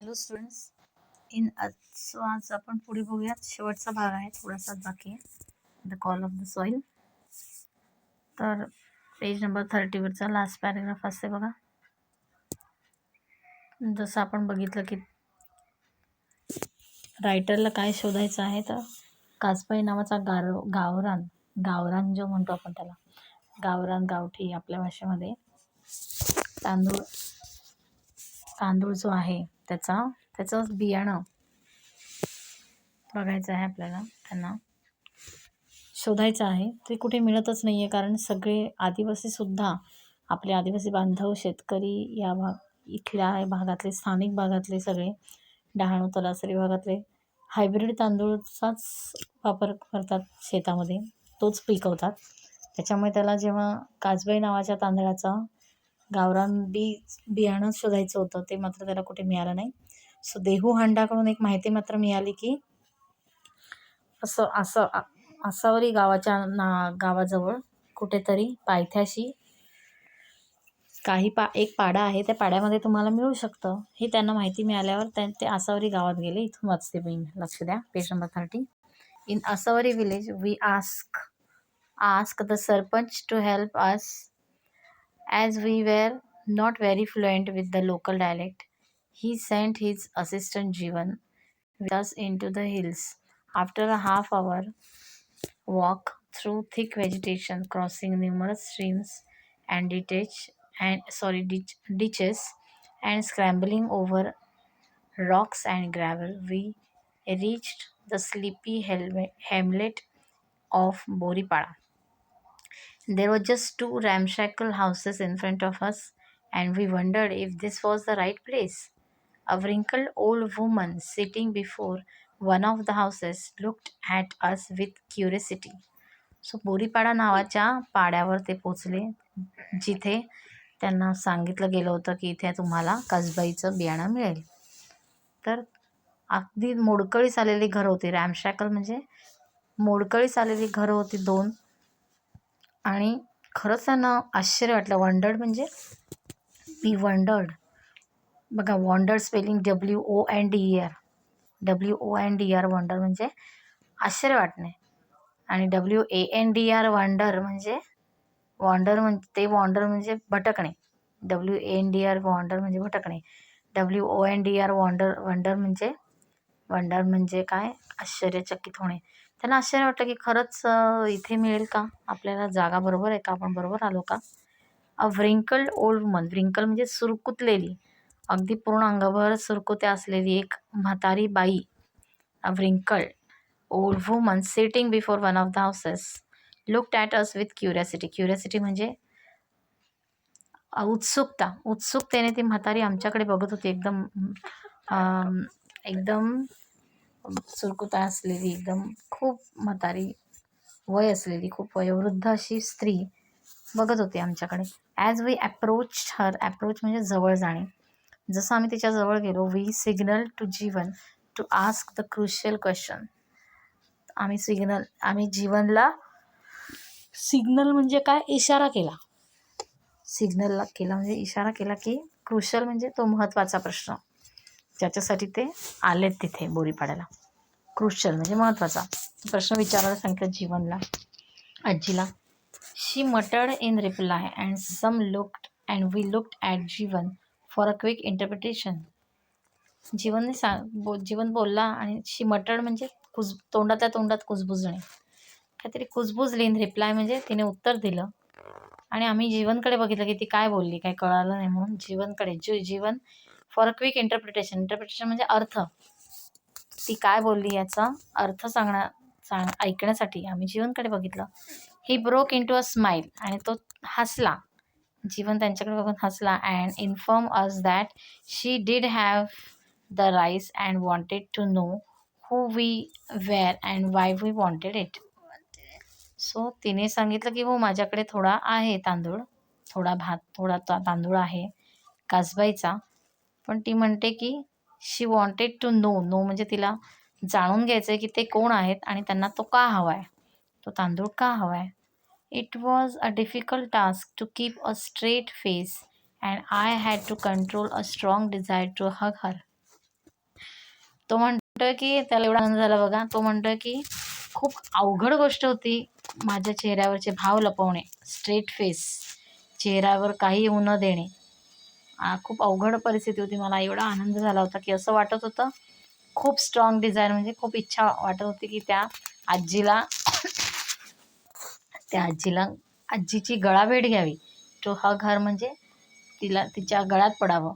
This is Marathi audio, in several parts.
Hello students. आज आपण पुढे बघूयात. शेवटचा भाग आहे, थोडासाच बाकी आहे. The call of the soil. तर पेज नंबर 30वरचा लास्ट पॅरेग्राफ असते बघा. जसं आपण बघितलं की रायटरला काय शोधायचं आहे, तर काजबाई नावाचा गावरान जो म्हणतो आपण त्याला, गावरान, गावठी आपल्या भाषेमध्ये, तांदूळ जो आहे त्याचं बियाणं बघायचं आहे आपल्याला. त्यांना शोधायचं आहे. ते कुठे मिळतच नाही आहे, कारण सगळे आदिवासीसुद्धा, आपले आदिवासी बांधव, शेतकरी, इथल्या भागातले, स्थानिक भागातले सगळे, डहाणू तलासरी भागातले हायब्रिड तांदूळचाच वापर करतात शेतामध्ये, तोच पिकवतात. त्याच्यामुळे त्याला जेव्हा काजबाई नावाच्या तांदळाचा गावरान बियाणं शोधायचं होतं, ते मात्र त्याला कुठे मिळालं नाही. सो देहू हांडाकडून एक माहिती मात्र मिळाली की आसावरी गावाजवळ कुठेतरी पायथ्याशी एक पाडा आहे, त्या पाड्यामध्ये तुम्हाला मिळू शकतं. हे त्यांना माहिती मिळाल्यावर ते आसावरी गावात गेले. इथून वाचते मी, लक्ष द्या, page number 30. In Asavari village we ask the sarpanch to help us as we were not very fluent with the local dialect. He sent his assistant Jivan with us into the hills. After a half-hour walk through thick vegetation, crossing numerous streams and ditches, and scrambling over rocks and gravel, we reached the sleepy hamlet of Boripada. There were just two ramshackle houses in front of us, and we wondered if this was the right place. A wrinkled old woman sitting before one of the houses looked at us with curiosity. So Boripada नावाच्या पाड्यावर ते पोचले, जिथे त्यांना सांगितलं गेलं होतं की इथे तुम्हाला कसबाईचं बियाणं मिळेल. तर अगदी मोडकळीस आलेली घरं होती. रॅमशॅकल म्हणजे मोडकळीस आलेली घरं होती, 2. आणि खरंच त्यांना आश्चर्य वाटलं. वंडर्ड म्हणजे वंडर्ड बघा, वॉन्डर्ड स्पेलिंग WONDER, वंडर म्हणजे आश्चर्य वाटणे, आणि WANDR वंडर म्हणजे वॉन्डर म्हणजे भटकणे. WANDR वॉन्डर म्हणजे भटकणे. WONDR वंडर म्हणजे काय, आश्चर्यचकित होणे. त्यांना आश्चर्य वाटलं की खरंच इथे मिळेल का, आपल्याला जागा बरोबर आहे का, आपण बरोबर आलो का. अ व्रिंकल्ड ओल्ड वुमन, व्रिंकल म्हणजे सुरकुतलेली, अगदी पूर्ण अंगभर सुरकुत्या असलेली एक म्हातारी बाई. A wrinkled old woman sitting before one of the houses looked at us with curiosity म्हणजे उत्सुकतेने ती म्हातारी आमच्याकडे बघत होती. एकदम सुरकुत्या असलेली, एकदम खूप म्हातारी वय असलेली, खूप वयोवृद्ध अशी स्त्री बघत होती आमच्याकडे. As we approached her, approach म्हणजे जवळ जाणे. जसं आम्ही तिच्या जवळ गेलो, we signal to Jeevan to ask the crucial question. आम्ही जीवनला सिग्नल म्हणजे काय, इशारा केला. सिग्नल केला म्हणजे इशारा केला की क्रुशियल म्हणजे तो महत्त्वाचा प्रश्न, ज्याच्यासाठी ते आलेत तिथे बोरीपाड्याला. क्रुशियल म्हणजे महत्त्वाचा प्रश्न विचारायला सांगितलं जीवनला, आजीला. She muttered in reply and we looked at Jeevan for a quick interpretation. Jeevan बोलला, आणि शी मटर्ड म्हणजे तोंडातल्या तोंडात कुजबुजणे, काहीतरी कुजबुजली. इन रिप्लाय म्हणजे तिने उत्तर दिलं, आणि आम्ही जीवनकडे बघितलं की ती काय बोलली, काही कळालं नाही, म्हणून जीवन फॉर अ क्विक इंटरप्रिटेशन म्हणजे अर्थ, ती काय बोलली याचा अर्थ ऐकण्यासाठी आम्ही जीवनकडे बघितलं. He broke into a smile, आणि तो हसला. जीवन त्यांच्याकडे बघून हसला. And inform us that she did have the rice and wanted to know who we were and why we wanted it. So तिने सांगितलं की हो, माझ्याकडे थोडा आहे तांदूळ, थोडा भात, थोडा तांदूळ आहे काजबाईचा. पण ती म्हणते की शी वॉन्टेड टू नो म्हणजे तिला जाणून घ्यायचं आहे की ते कोण आहेत, आणि त्यांना तो का हवा आहे, तो तांदूळ का हवा आहे. It was a difficult task to keep a straight face and I had to control a strong desire to hug her. तो म्हणतोय की त्याला एवढा आनंद झाला बघा. तो म्हणतोय की खूप अवघड गोष्ट होती माझ्या चेहऱ्यावरचे भाव लपवणे, स्ट्रेट फेस, चेहऱ्यावर काही येऊ न देणे. खूप अवघड परिस्थिती होती. मला एवढा आनंद झाला होता की असं वाटत होतं खूप स्ट्रॉंग डिझायर, म्हणजे खूप इच्छा वाटत होती की आजीला त्या आजीची गळाभेट घ्यावी. टू हग हर म्हणजे तिच्या गळ्यात पडावं.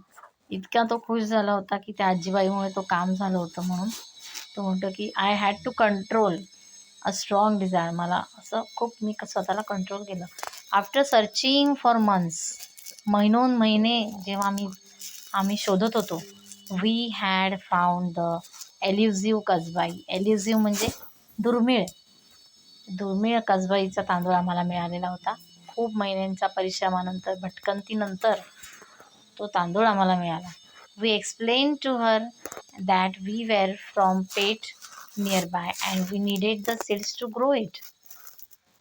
इतका तो खुश झाला होता की त्या आजीबाईमुळे तो काम झालं होतं म्हणून. तो म्हणतो की I had to control a strong desire. मला असं खूप मी स्वतःला कंट्रोल केलं. आफ्टर सर्चिंग फॉर मंथ्स, महिनोन महिने जेव्हा आम्ही शोधत होतो, we had found the elusive Kasbai. Elusive म्हणजे दुर्मिळ. दुर्मिळ कसबाईचा तांदूळ आम्हाला मिळालेला होता. खूप महिन्यांच्या परिश्रमानंतर, भटकंतीनंतर तो तांदूळ आम्हाला मिळाला. We explain to her that we were from Peth nearby and we needed the seeds to grow it.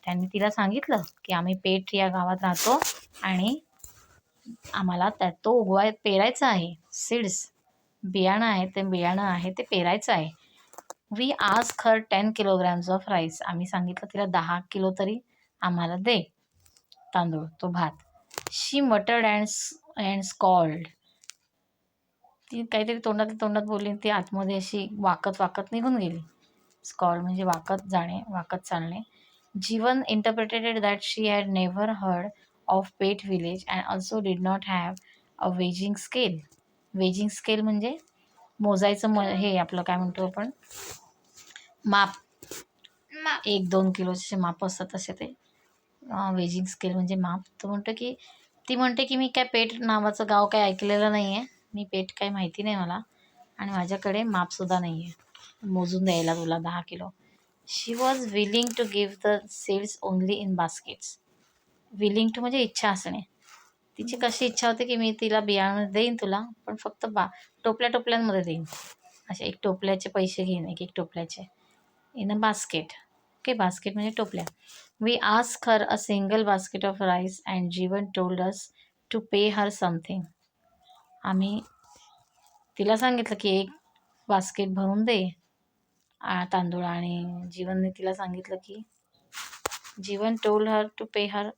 त्यांनी तिला सांगितलं की आम्ही पेठ या गावात राहतो आणि आम्हाला तो पेरायचा आहे. सीड्स बियाणं आहे, ते पेरायचं आहे. We ask her 10 kilograms of rice. आम्ही सांगितलं तिला 10 किलो तरी आम्हाला दे तांदूळ, तो भात. शी मटर्ड अँड स्कॉल्ड. ती काहीतरी तोंडात बोलली, ती आतमध्ये अशी वाकत वाकत निघून गेली. स्कॉल्ड म्हणजे वाकत जाणे, वाकत चालणे. Jeevan interpreted that she had never heard of Peth village and also did not have a weighing scale. Weighing scale म्हणजे मोजायचं हे आपलं काय म्हणतो आपण, माप. 1-2 किलोचे माप असतात तसे ते वेजिंग स्केल म्हणजे माप. ती म्हणते की मी काय पेठ नावाचं गाव काय ऐकलेलं नाही आहे. मी पेठ काय माहिती नाही मला, आणि माझ्याकडे मापसुद्धा नाही आहे मोजून द्यायला तुला 10 kilo. She was willing to give the seeds only in baskets. Willing to म्हणजे इच्छा असणे. तिची कशी इच्छा होती की मी तिला बियाणं देईन तुला, पण फक्त टोपल्यांमध्ये देईन. असे एक टोपल्याचे पैसे घेईन, एक टोपल्याचे, in a basket. Okay, basket म्हणजे टोपल्या. We ask her a single basket of rice and Jeevan told us to pay her something. आम्ही तिला सांगितलं की एक बास्केट भरून दे तांदूळ, आणि जीवनने तिला सांगितलं की जीवन टोल्ड हर टू पे हर.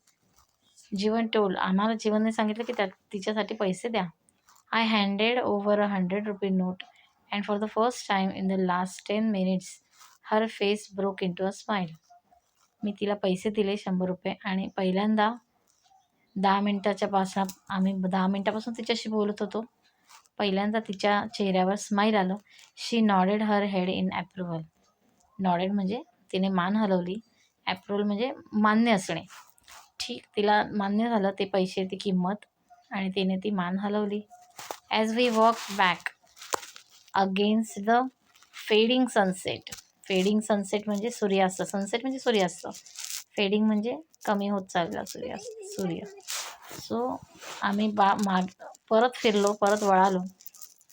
आम्हाला जीवनने सांगितलं की तिच्यासाठी पैसे द्या. I handed over a 100 rupee note and for the first time in the last 10 minutes her face broke into a smile. मी तिला पैसे दिले 100 रुपये, आणि पहिल्यांदा 10 मिनटापासून तिच्याशी बोलत होतो. पहिल्यांदा तिच्या चेहऱ्यावर स्माईल आलं. She nodded her head in approval. Nodded म्हणजे तिने मान हलवली. अप्रुव्हल म्हणजे मान्य असणे. ठीक, तिला मान्य झालं ते पैसे, ती किंमत, आणि तिने ती मान हलवली. As we walk back against the fading sunset. Fading sunset म्हणजे सूर्यास्त. सनसेट म्हणजे सूर्यास्त. फेडिंग म्हणजे कमी होत चाललेला सूर्य. सो आम्ही परत फिरलो, परत वळालो,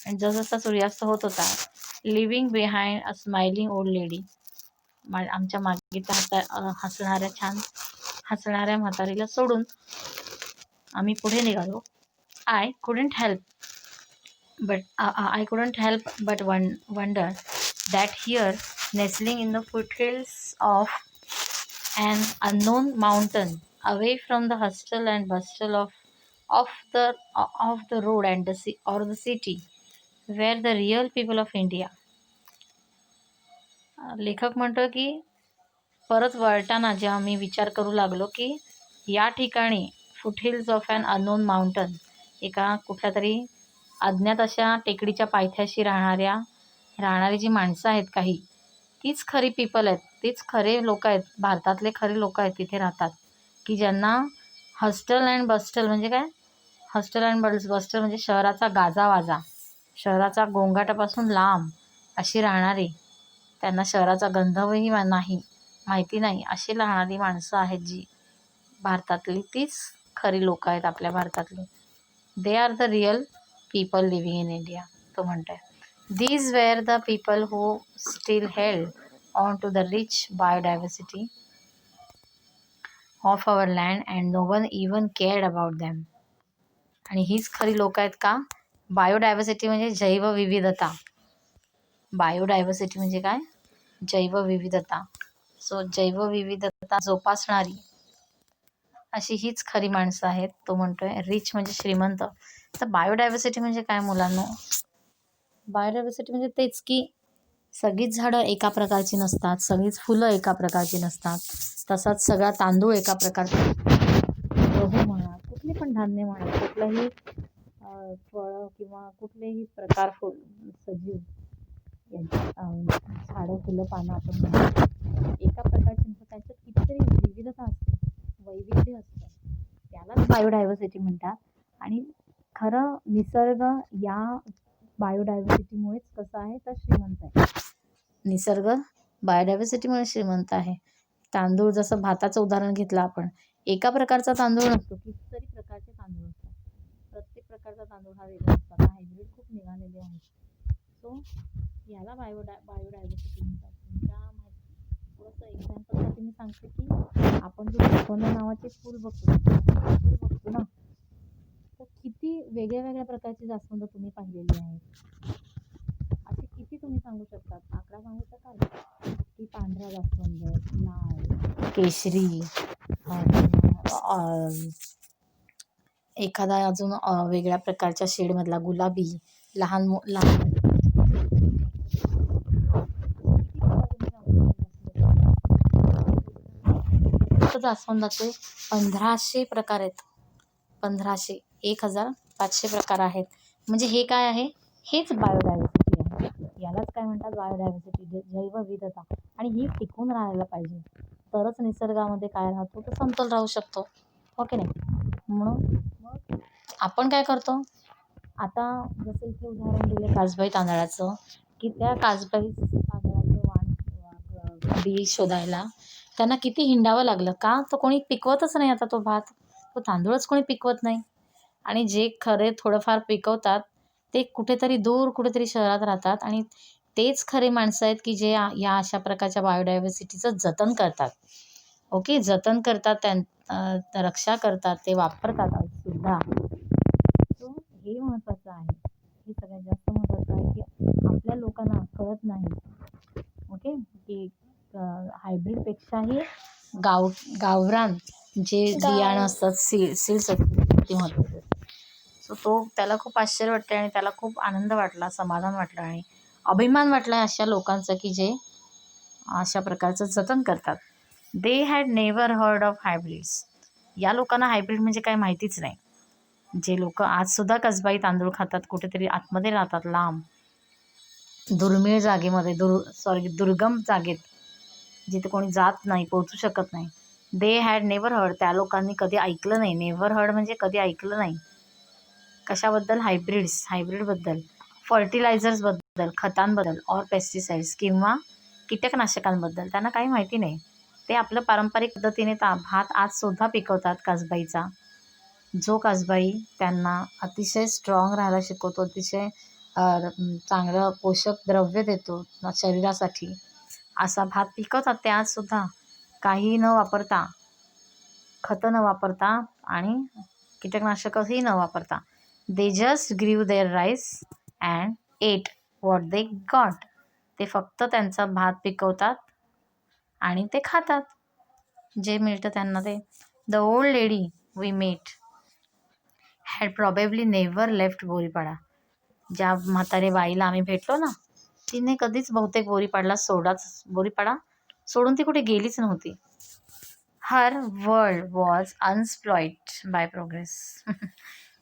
आणि जसजसा सूर्यास्त होत होता, living behind a smiling old lady. आमच्या मागेच्या हसणाऱ्या म्हातारीला सोडून आम्ही पुढे निघालो. I couldn't help but wonder that here, nestling in the foothills of an unknown mountain, away from the hustle and bustle of the road and the city, where the real people of India. लेखक म्हणतो की परत वळताना जेव्हा मी विचार करू लागलो की या ठिकाणी foothills of an unknown mountain, एका कुठल्या तरी अज्ञात अशा टेकडीच्या पायथ्याशी राहणारी जी माणसं आहेत काही, तीच खरी पीपल आहेत, तीच खरे लोक आहेत, भारतातले खरे लोक आहेत तिथे राहतात, की ज्यांना हस्टल अँड बस्टल म्हणजे काय, हस्टल अँड बस्टल म्हणजे शहराचा गाजावाजा, शहराचा गोंगाटापासून लांब अशी राहणारी, त्यांना शहराचा गंधही नाही माहिती नाही अशी राहणारी माणसं आहेत जी भारतातली, तीच खरी लोक आहेत आपल्या भारतातली. They are the real people living in India. तो म्हणतोय these were the people who still held on to the rich biodiversity of our land and no one even cared about them. आणि हीच खरी लोक आहेत का? बायोडायव्हर्सिटी म्हणजे जैवविविधता. बायोडायव्हर्सिटी म्हणजे काय? जैवविविधता. सो जैवविविधता जोपासणारी अशी हीच खरी माणसं आहेत. तो म्हणतोय रिच म्हणजे श्रीमंत. तर बायोडायव्हर्सिटी म्हणजे काय मुलांनो? बायोडायव्हर्सिटी म्हणजे तेच की सगळीच झाडं एका प्रकारची नसतात, सगळीच फुलं एका प्रकारची नसतात, तसाच सगळा तांदूळ एका प्रकारचा, गहू म्हणा, कुठले पण धान्य म्हणा, कुठलंही फळं किंवा कुठलेही प्रकार सजीव झाडं, फुलं, पानं आपण म्हणतो एका प्रकारची नसतात, त्याच्यात कितीतरी विविधता असते, वैविध्य असतं. त्यालाच बायोडायव्हर्सिटी म्हणतात. आणि खरं निसर्ग या बायोडायव्हर्सिटीमुळेच कसं आहे तर श्रीमंत आहे. निसर्ग बायोडायव्हर्सिटीमुळे श्रीमंत आहे. तांदूळ, जसं भाताचं उदाहरण घेतलं आपण, एका प्रकारचा तांदूळ नसतो, कितीतरी प्रकारचे तांदूळ असतात. प्रत्येक प्रकारचा तांदूळ हा वेगळा असतो. आता हायब्रिड खूप निघालेले आहेत. सो याला बायोडायव्हर्सिटी म्हणतात. तुमच्या माहिती थोडंसं एक्झाम्पलसाठी मी सांगते की आपण जो जास्वंद नावाचे फूल बघतो ना, तर किती वेगळ्या वेगळ्या प्रकारची जास्वंद तुम्ही पाहिलेली आहेत. असे किती तुम्ही सांगू शकतात? आकडा सांगू शकाल की पांढरा जास्वंद, लाल, केशरी, एखादा अजून वेगळ्या प्रकारच्या शेडमधला गुलाबी, लहान जास्वंदाचे 1500 प्रकार आहेत. 1500, 1500 प्रकार आहेत. म्हणजे हे काय आहे? हेच बायोडायव्हर्सिटी आहे. यालाच काय म्हणतात? बायोडायव्हर्सिटी, जैवविविधता. आणि ही टिकून राहायला पाहिजे, तरच निसर्गामध्ये काय राहतो तर समतोल राहू शकतो. ओके नाही? म्हणून मग आपण काय करतो? आता जसं इथे उदाहरण दिलं काजबाई तांदळाचं, की त्या काजबाई तांदळाचं बी शोधायला त्यांना किती हिंडावं लागलं. का? तो कोणी पिकवतच नाही. आता तो भात, तो तांदूळच कोणी पिकवत नाही. आणि जे खरे थोडंफार पिकवतात ते कुठेतरी दूर, कुठेतरी शहरात राहतात. आणि तेच खरे माणसं आहेत की जे या अशा प्रकारच्या बायोडायव्हर्सिटीचं जतन करतात. ओके, जतन करतात, रक्षा करतात, ते वापरतात सुद्धा. सो हे महत्त्वाचं आहे. हे सगळ्यात जास्त महत्त्वाचं आहे की आपल्या लोकांना कळत नाही. ओके, की हायब्रिडपेक्षाही गावरान जे बियाणं असतात, सीड्स असतात, ते महत्त्वाचे. सो त्याला खूप आश्चर्य वाटते आणि त्याला खूप आनंद वाटला, समाधान वाटलं आणि अभिमान वाटला अशा लोकांचं की जे अशा प्रकारचं जतन करतात. They had never heard of hybrids. या लोकांना हायब्रिड म्हणजे काय माहितीच नाही. जे लोक आजसुद्धा कसबाई तांदूळ खातात, कुठेतरी आतमध्ये राहतात, लांब दुर्मिळ जागेमध्ये, दुर्गम जागेत, जिथे कोणी जात नाही, पोहोचू शकत नाही. दे हॅड नेव्हर हर्ड. त्या लोकांनी कधी ऐकलं नाही. नेव्हर हर्ड म्हणजे कधी ऐकलं नाही. कशाबद्दल? हायब्रिडबद्दल, फर्टिलायझर्सबद्दल, खतांबद्दल, ऑर पेस्टिसाइड्स किंवा कीटकनाशकांबद्दल त्यांना काही माहिती नाही. ते आपलं पारंपरिक पद्धतीने भात आजसुद्धा पिकवतात काजबाईचा. जो काजबाई त्यांना अतिशय स्ट्रॉंग राहायला शिकवतो, अतिशय चांगलं पोषक द्रव्य देतो शरीरासाठी, असा भात पिकवतात ते आजसुद्धा. काही न वापरता, खतं न वापरता आणि कीटकनाशकही न वापरता. They just grew their rice and ate what they got. ते फक्त त्यांचा भात पिकवतात आणि ते खातात जे मिळतं त्यांना ते. The old lady we met had probably never left Boripada. ज्या म्हातारे बाईला आम्ही भेटलो ना, तिने कधीच बहुतेक बोरीपाडा सोडून ती कुठे गेलीच नव्हती. Her world was unspoiled by progress.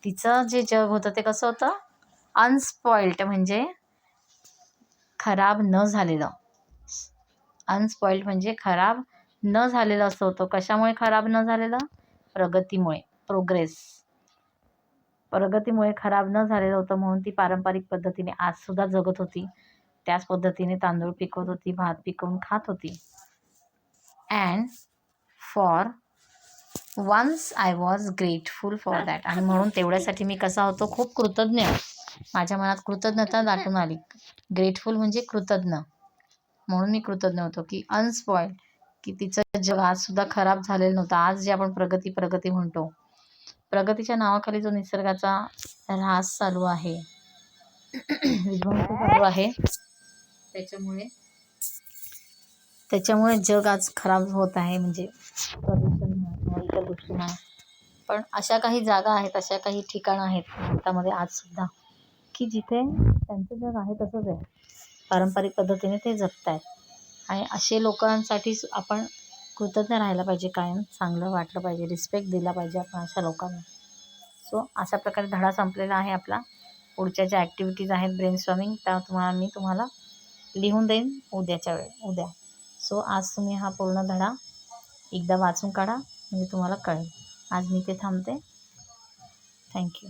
तिचं जे जग होतं ते कसं होतं? अनस्पॉइल्ड म्हणजे खराब न झालेलं. अनस्पॉइल्ड म्हणजे खराब न झालेलं असं होतं. कशामुळे खराब न झालेलं? प्रगतीमुळे, प्रगतीमुळे खराब न झालेलं होतं. म्हणून ती पारंपरिक पद्धतीने आजसुद्धा जगत होती. त्याच पद्धतीने तांदूळ पिकवत होती, भात पिकवून खात होती. And for once I was grateful for that. आणि म्हणून तेवढ्यासाठी मी कसा होतो? खूप कृतज्ञ. माझ्या मनात कृतज्ञता दाटून आली. ग्रेटफुल म्हणजे कृतज्ञ. म्हणून मी कृतज्ञ होतो की अनस्पॉइल्ड, की तिचं जग आजसुद्धा खराब झालेलं नव्हतं. आज जे आपण प्रगती म्हणतो, प्रगतीच्या नावाखाली जो निसर्गाचा ऱ्हास चालू आहे, विध्वंस चालू आहे, त्याच्यामुळे जग आज खराब होत आहे, म्हणजे प्रदूषण म्हणा किंवा इतर गोष्टी म्हणा. पण अशा काही जागा आहेत, अशा काही ठिकाणं आहेत भारतामध्ये आजसुद्धा, की जिथे त्यांचं जग आहे तसंच आहे, पारंपरिक पद्धतीने ते जगत आहेत. आणि असे लोकांसाठीच आपण कृतज्ञ राहायला पाहिजे कायम, चांगलं वाटलं पाहिजे, रिस्पेक्ट दिला पाहिजे आपण अशा लोकांना. सो अशा प्रकारे धडा संपलेला आहे आपला. पुढच्या ज्या ॲक्टिव्हिटीज आहेत ब्रेनस्टॉर्मिंग, त्या मी तुम्हाला लिहून देईन उद्या. सो आज तुम्ही हा पूर्ण धडा एकदा वाचून काढा, म्हणजे तुम्हाला कळेल. आज मी ते थांबते. थँक्यू.